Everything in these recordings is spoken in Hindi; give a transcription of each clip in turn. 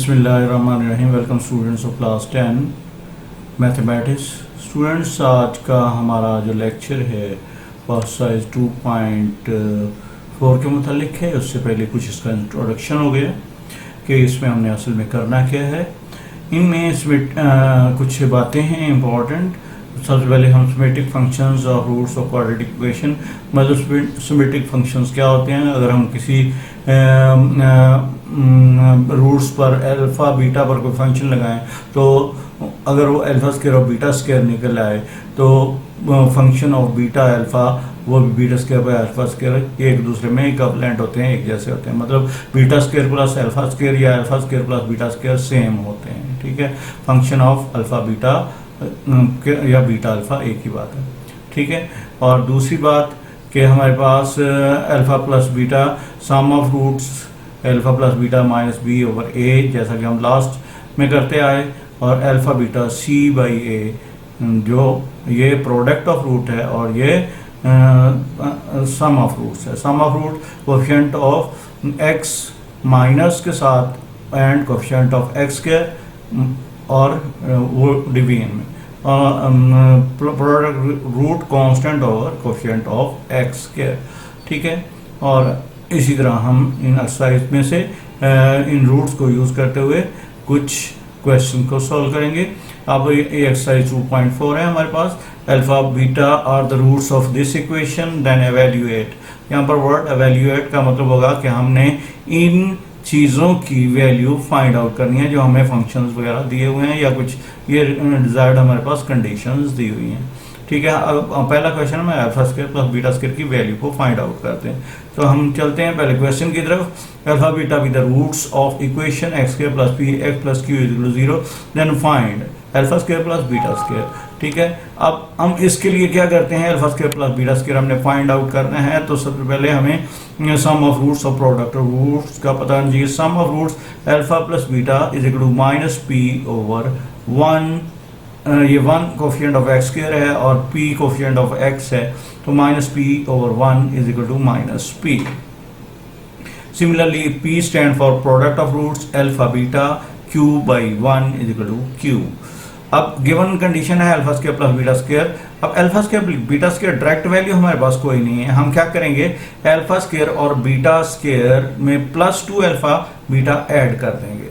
बिस्मिल्लाहिर्रहमानिर्रहीम। Welcome students of class 10 mathematics. Students, आज का हमारा जो लेक्चर है वो एक्सरसाइज 2.4 के मुतालिक है। उससे पहले कुछ इसका इंट्रोडक्शन हो गया कि इसमें हमने असल में करना क्या है। इनमें कुछ बातें हैं इम्पॉर्टेंट। सबसे पहले हम सिमेट्रिक फंक्शंस और रूट्स ऑफ क्वाड्रेटिक इक्वेशन, मतलब सिमेट्रिक फंक्शंस क्या होते हैं। अगर हम किसी रूट्स पर अल्फ़ा बीटा पर कोई फंक्शन लगाएं तो अगर वो अल्फ़ा स्क्वायर और बीटा स्क्वायर निकल आए तो फंक्शन ऑफ बीटा अल्फ़ा वो beta square by alpha square एक दूसरे में इक्विवेलेंट होते हैं, एक जैसे होते हैं। मतलब beta square plus alpha square या alpha square plus beta square same होते हैं। ठीक है, फंक्शन ऑफ अल्फ़ा बीटा या बीटा अल्फ़ा एक ही बात है। ठीक है, और दूसरी बात कि हमारे पास alpha plus beta sum of roots alpha plus beta minus B over A, जैसा कि हम लास्ट में करते आए, और alpha beta C by A, जो ये प्रोडक्ट ऑफ रूट है और ये सम ऑफ रूट्स है। Sum of root coefficient of X minus के साथ एंड कोएफिशिएंट ऑफ एक्स के और वो डिवीजन में product root constant over coefficient of X के। ठीक है, और इसी तरह हम इन एक्सरसाइज में से इन रूट्स को यूज़ करते हुए कुछ क्वेश्चन को सॉल्व करेंगे। अब ये एक्सरसाइज 2.4 है हमारे पास। Alpha beta are the roots of this equation then evaluate. यहाँ पर वर्ड एवेल्यूएट का मतलब होगा कि हमने इन चीज़ों की वैल्यू फाइंड आउट करनी है जो हमें फंक्शंस वगैरह दिए हुए हैं या कुछ ये डिजायर्ड हमारे पास कंडीशंस दी हुई हैं। ठीक है, अब पहला क्वेश्चन में alpha square plus beta square की वैल्यू को फाइंड आउट करते हैं। तो हम चलते हैं पहले क्वेश्चन की तरफ। Alpha beta be the roots of equation X square plus P X plus Q is equal to 0 then find alpha square plus beta square. ठीक है, अब हम इसके लिए क्या करते हैं, alpha square plus beta square हमने फाइंड आउट करना है। तो सबसे पहले हमें सम ऑफ रूट्स और प्रोडक्ट ऑफ रूट्स का पता होना चाहिए। Sum of roots alpha plus beta is equal to minus P over 1। ये 1 कोएफिशिएंट ऑफ एक्स स्क्वायर है और p कोएफिशिएंट ऑफ x है, तो minus P over 1 is equal to minus P. Similarly p stand for product of roots alpha beta q by 1 is equal to q। अब गिवन कंडीशन है alpha square plus beta square. अब alpha square beta square direct value हमारे पास कोई नहीं है। हम क्या करेंगे, अल्फा स्क्वायर और बीटा स्क्वायर में प्लस 2 अल्फा बीटा ऐड कर देंगे।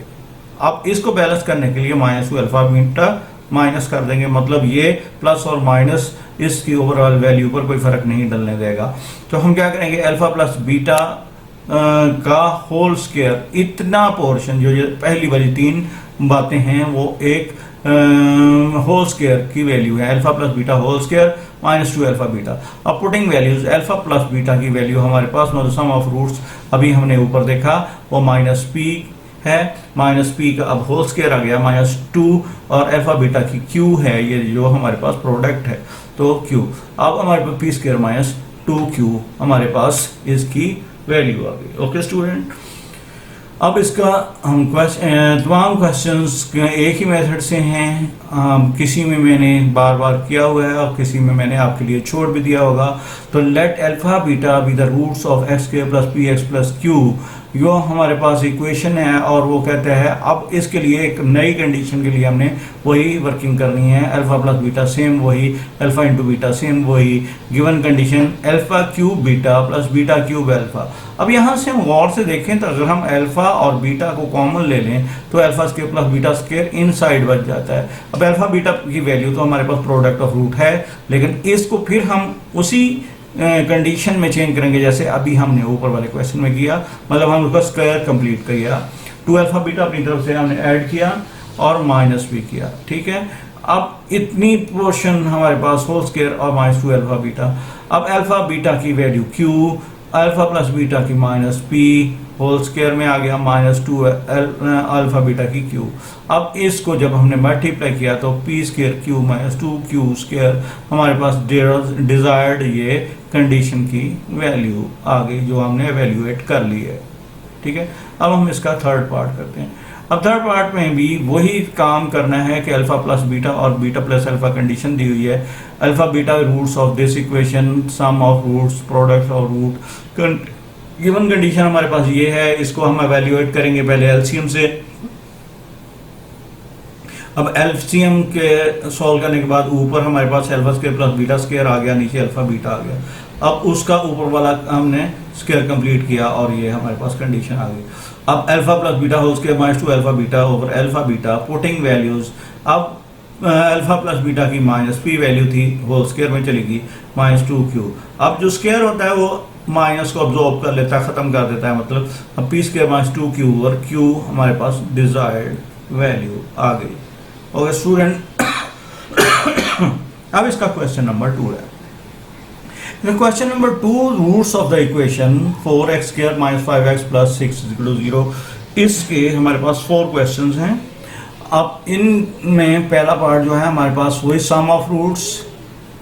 अब इसको बैलेंस करने के लिए माइनस 2 अल्फा बीटा माइनस कर देंगे, मतलब ये प्लस और माइनस इसकी ओवरऑल वैल्यू पर कोई फर्क नहीं डलने देगा। तो हम क्या करेंगे, अल्फा प्लस बीटा का होल स्क्वायर, इतना पोर्शन जो ये पहली वाली 3 बातें हैं वो एक होल स्क्वायर की वैल्यू है। Alpha plus beta whole square minus 2 alpha beta. अब putting values alpha plus beta की वैल्यू हमारे पास मतलब सम ऑफ रूट्स अभी हमने ऊपर देखा वो माइनस पी है, माइनस पी का अब होल स्क्वायर आ गया माइनस 2 और अल्फा बीटा की क्यू है, ये जो हमारे पास प्रोडक्ट है तो क्यू। अब हमारे पास पी स्क्वायर माइनस 2q हमारे पास इसकी वैल्यू आ गई। ओके स्टूडेंट, अब इसका हम तमाम क्वेश्चंस एक ही मेथड से हैं। किसी में मैंने बार बार किया हुआ है और किसी में मैंने आपके लिए छोड़ भी दिया होगा। तो let alpha beta be the roots of X square plus P X plus Q, यो हमारे पास इक्वेशन है और वो कहते हैं अब इसके लिए एक नई कंडीशन के लिए हमने वही वर्किंग करनी है। अल्फा प्लस बीटा सेम वही, अल्फा इंटू बीटा सेम वही। Given condition alpha cube beta plus beta cube alpha. अब यहाँ से हम गौर से देखें तो अगर हम अल्फा और बीटा को कॉमन ले लें तो alpha square plus beta square inside बच जाता है। अब अल्फा बीटा की वैल्यू तो हमारे पास प्रोडक्ट ऑफ रूट है, लेकिन इसको फिर हम उसी कंडीशन में चेंज करेंगे जैसे अभी हमने ऊपर वाले क्वेश्चन में किया। मतलब हम उसका स्क्वायर कंप्लीट किया, 2 अल्फा बीटा अपनी तरफ से हमने ऐड किया और माइनस भी किया। ठीक है, अब इतनी पोर्शन हमारे पास होल स्क्वायर और माइनस 2 अल्फा बीटा। अब अल्फा बीटा की value Q, alpha plus beta की माइनस पी होल स्क्वायर में आ गया माइनस 2 अल्फा बीटा की क्यू। अब इसको जब हमने मल्टीप्लाई किया तो P square Q minus 2q square हमारे पास डिजायर्ड ये कंडीशन की वैल्यू आ गई जो हमने एवेल्यूएट कर ली है। ठीक है, अब हम इसका थर्ड पार्ट करते हैं। अब थर्ड पार्ट में भी वही काम करना है कि अल्फा प्लस बीटा और बीटा प्लस अल्फा कंडीशन दी हुई है। Alpha beta roots of this equation, sum of roots, product of root. Given condition हमारे पास ये है, इसको हम एवेल्यूएट करेंगे पहले एलसीएम से। अब एलसीएम के सॉल्व करने के बाद ऊपर हमारे पास alpha square plus beta square आ गया, नीचे अल्फा बीटा आ गया। अब उसका ऊपर वाला हमने स्क्वायर कंप्लीट किया और ये हमारे पास कंडीशन आ गई। अब alpha plus beta whole square minus 2 alpha beta over alpha beta, putting values. अब अल्फा प्लस बीटा की माइनस पी वैल्यू थी, होल स्क्वायर में चलेगी -2q। अब जो स्क्वायर होता है वो माइनस को अब्जॉर्ब कर लेता है, खत्म कर देता है, मतलब अब पी स्क्वायर -2q और q हमारे पास डिजायर्ड वैल्यू आ गई। ओके स्टूडेंट, अब इसका क्वेश्चन नंबर 2 है। Question number 2, roots of the equation 4x square minus 5x plus 6 0। इसके हमारे पास 4 क्वेश्चंस हैं। अब इनमें पहला पार्ट जो है हमारे पास वही सम ऑफ रूट्स,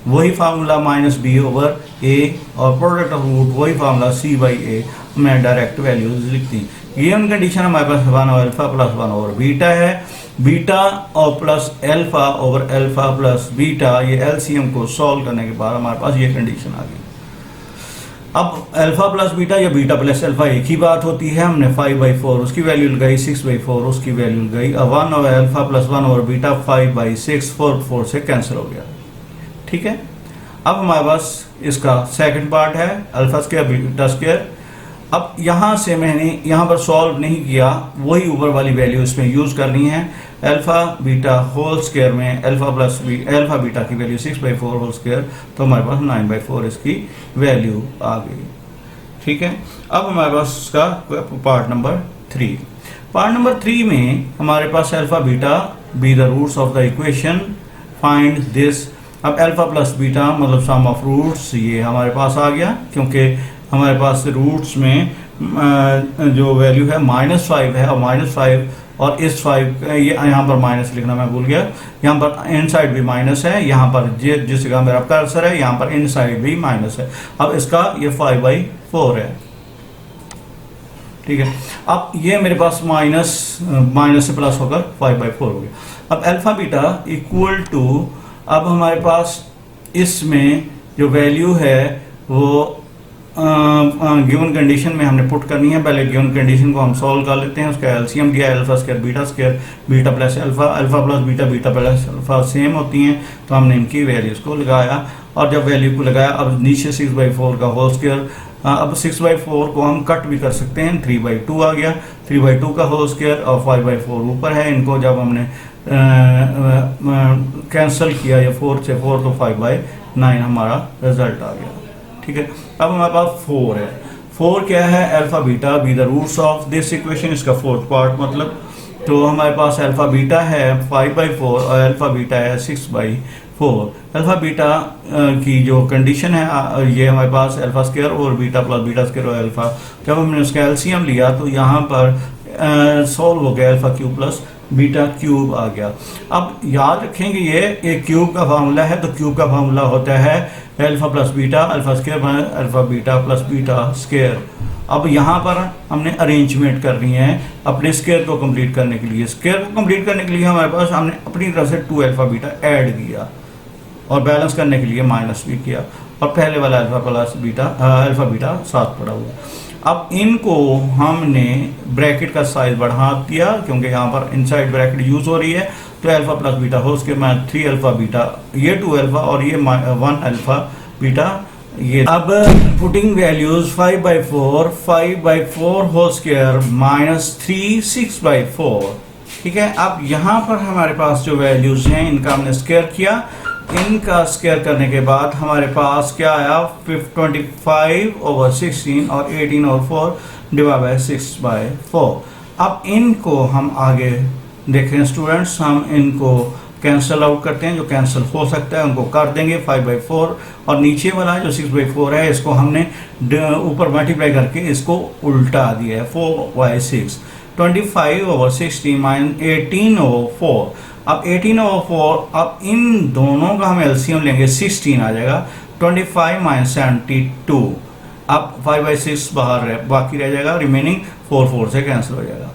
वही फार्मूला -b ओवर a, और प्रोडक्ट ऑफ रूट वही फार्मूला c बाई a। मैं डायरेक्ट वैल्यूज लिखती हूँ। गिवन कंडीशन हमारे पास 1 अल्फा प्लस 1 ओवर बीटा है, बीटा और plus alpha over alpha plus beta, ये एलसीएम को सॉल्व करने के बाद हमारे पास ये कंडीशन आ गई। अब अल्फा प्लस बीटा या बीटा प्लस अल्फा एक ही बात होती है। हमने 5/4 उसकी वैल्यू लगाई, 6/4 उसकी वैल्यू लगाई। अब 1 और अल्फा प्लस 1 और बीटा 5/6 4 से कैंसिल हो गया। ठीक है, अब हमारे पास इसका सेकंड पार्ट है अल्फा स्क्वायर बीटा स्क्वायर। अब यहाँ से मैंने यहाँ पर सॉल्व नहीं किया, वही ऊपर वाली वैल्यू इसमें यूज करनी है। अल्फा बीटा होल स्क्वायर में अल्फा बीटा की वैल्यू 6/4 होल स्क्वायर, तो हमारे पास 9/4 इसकी वैल्यू आ गई। ठीक है, अब हमारे पास इसका पार्ट नंबर 3। पार्ट नंबर 3 में हमारे पास alpha beta be the roots of the equation, find this. अब अल्फा प्लस बीटा मतलब सम ऑफ रूट्स, ये हमारे पास आ गया, क्योंकि हमारे पास रूट्स में जो वैल्यू है -5 है, और -5 और इस 5 ये यहाँ पर माइनस लिखना मैं भूल गया, यहाँ पर इनसाइड भी माइनस है, यहाँ पर जिस जगह मेरा कर्सर है यहाँ पर इनसाइड भी माइनस है। अब इसका ये 5/4 है। ठीक है, अब ये मेरे पास माइनस से प्लस होकर 5/4 हो गया। अब अल्फा बीटा इक्वल टू, अब हमारे पास इसमें जो वैल्यू है वो गिवन कंडीशन में हमने पुट करनी है। पहले गिवन कंडीशन को हम सॉल्व कर लेते हैं। उसका एलसीएम दिया है alpha square beta plus alpha, alpha plus beta plus alpha same होती हैं, तो हमने इनकी वैल्यूज को लगाया, और जब वैल्यू को लगाया अब नीचे 6/4 का होल स्क्वायर। अब 6/4 को हम कट भी कर सकते हैं, 3/2 आ गया, 3/2 का होल स्क्वायर और 5/4 ऊपर है। इनको जब हमने कैंसिल किया, ये 4 से 4 तो 5/9 हमारा रिजल्ट आ गया। ठीक है, अब हमारे पास 4 है। 4 क्या है? Alpha beta be the roots of this equation, इसका फोर्थ पार्ट मतलब, तो हमारे पास अल्फा बीटा है 5/4 और अल्फा बीटा है 6/4। अल्फा बीटा की जो कंडीशन है ये हमारे पास अल्फा स्क्वायर और बीटा प्लस बीटा स्क्वायर और अल्फा, जब हमने उसका एलसीएम लिया तो यहाँ पर सॉल्व हो गया, alpha cube plus beta cube आ गया। अब याद रखेंगे ये एक क्यूब का फार्मूला है, तो क्यूब का फार्मूला होता है alpha plus beta alpha square alpha beta plus beta square. अब यहाँ पर हमने अरेंजमेंट करनी है अपने स्क्वायर को कंप्लीट करने के लिए। स्क्वायर को कंप्लीट करने के लिए हमारे पास हमने अपनी तरफ से 2 अल्फा बीटा ऐड किया और बैलेंस करने के लिए माइनस भी किया, और पहले वाला अल्फा बीटा साथ पड़ा हुआ। अब इनको हमने ब्रैकेट का साइज बढ़ा दिया, क्योंकि यहाँ पर इनसाइड ब्रैकेट यूज हो रही है, तो अल्फा प्लस बीटा हो उसके बाद 3 अल्फा बीटा, ये 2 अल्फा और ये 1 अल्फा बीटा। ये अब पुटिंग वैल्यूज 5/4 होल स्क्वायर -3 6/4। ठीक है, अब यहाँ पर हमारे पास जो वैल्यूज हैं इनका हमने स्क्वायर किया। इनका स्क्वायर करने के बाद हमारे पास क्या आया? 25/16 और 18/4 डिवाइड बाय 6/4। अब इनको हम आगे देखें स्टूडेंट्स, हम इनको कैंसिल आउट करते हैं, जो कैंसिल हो सकता है उनको कर देंगे 5/4, और नीचे वाला जो 6/4 है इसको हमने ऊपर मल्टीप्लाई करके इसको उल्टा दिया है 4/6। 25/16 माइनस 18/4। अब 18/4, अब इन दोनों का हम एलसीएम लेंगे 16 आ जाएगा। 25 - 72, अब 5/6 बाहर बाकी रह जाएगा, रिमेनिंग 4 से कैंसिल हो जाएगा।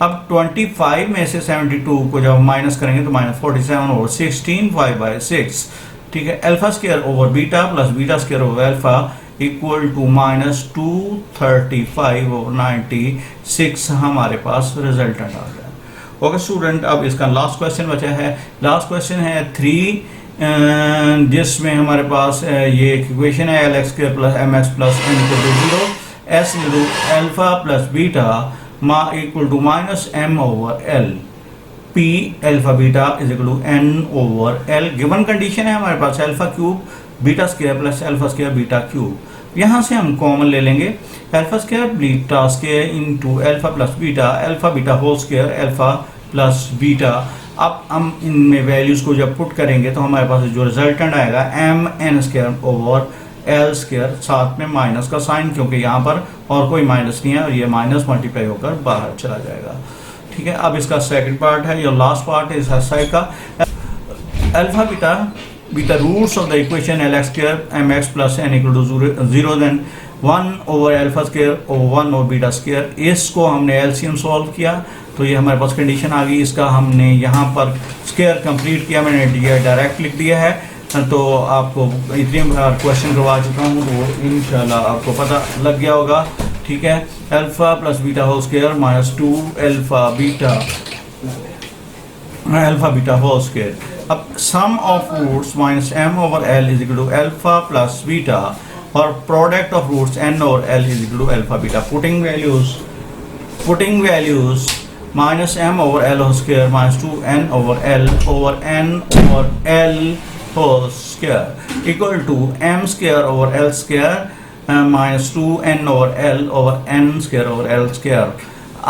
अब 25 में से 72 को जब माइनस करेंगे तो -47 और 16 5/6। ठीक है, alpha square over beta plus beta square over alpha equal to -235/96 हमारे पास रिजल्टेंट आ गया। ओके स्टूडेंट, अब इसका लास्ट क्वेश्चन बचा है। लास्ट क्वेश्चन है 3, जिसमें हमारे पास ये इक्वेशन है L X square plus M X plus N equal to 0, S equal to alpha plus beta equal to minus M over L, P alpha beta is equal to N over L. Given condition है हमारे पास alpha cube beta square plus alpha square beta cube. यहाँ से हम कॉमन ले लेंगे, alpha square beta square into alpha plus beta, alpha beta whole square alpha plus beta. अब हम इनमें वैल्यूज को जब पुट करेंगे तो हमारे पास जो रिजल्टेंट आएगा M N square over L square, साथ में माइनस का साइन क्योंकि यहाँ पर और कोई माइनस नहीं है और ये माइनस मल्टीप्लाई होकर बाहर चला जाएगा। ठीक है, अब इसका सेकंड पार्ट है, ये लास्ट पार्ट है इस एक्सरसाइज का। Alpha beta roots of the equation L X square M X plus N equal to 0 then 1 over alpha square over 1 over beta square. इसको हमने एलसीएम सॉल्व किया तो ये हमारे पास कंडीशन आ गई। इसका हमने यहाँ पर स्क्वायर कंप्लीट किया, मैंने डायरेक्ट लिख दिया है। तो आपको इतनी बार क्वेश्चन करवा चुका हूँ तो इंशाल्लाह आपको पता लग गया होगा। ठीक है, alpha plus beta whole square minus 2 alpha beta whole square. अब sum of roots minus M over L is equal to alpha plus beta और product of roots N over L is equal to alpha beta. Putting values minus M over L whole square minus 2 N over L whole square equal to M square over L square minus 2 N over N square over L square.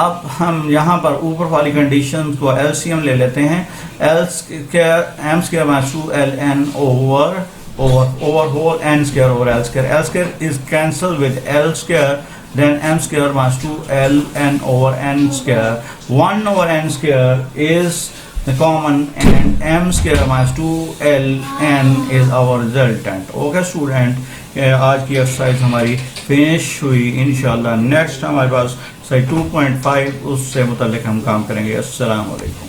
अब हम यहाँ पर ऊपर वाली कंडीशन को एलसीएम ले लेते हैं। L square M square minus 2 L N over whole N square over L square. L square is cancel with L square, then m square minus 2 ln over n square, 1 over n square is the common and m square minus 2 ln is our resultant। Okay student, आज की एक्सरसाइज हमारी फिनिश हुई। इंशाल्लाह नेक्स्ट हमारे पास एक्सरसाइज 2.5 उससे मुताल्लिक हम काम करेंगे। अस्सलाम वालेकुम।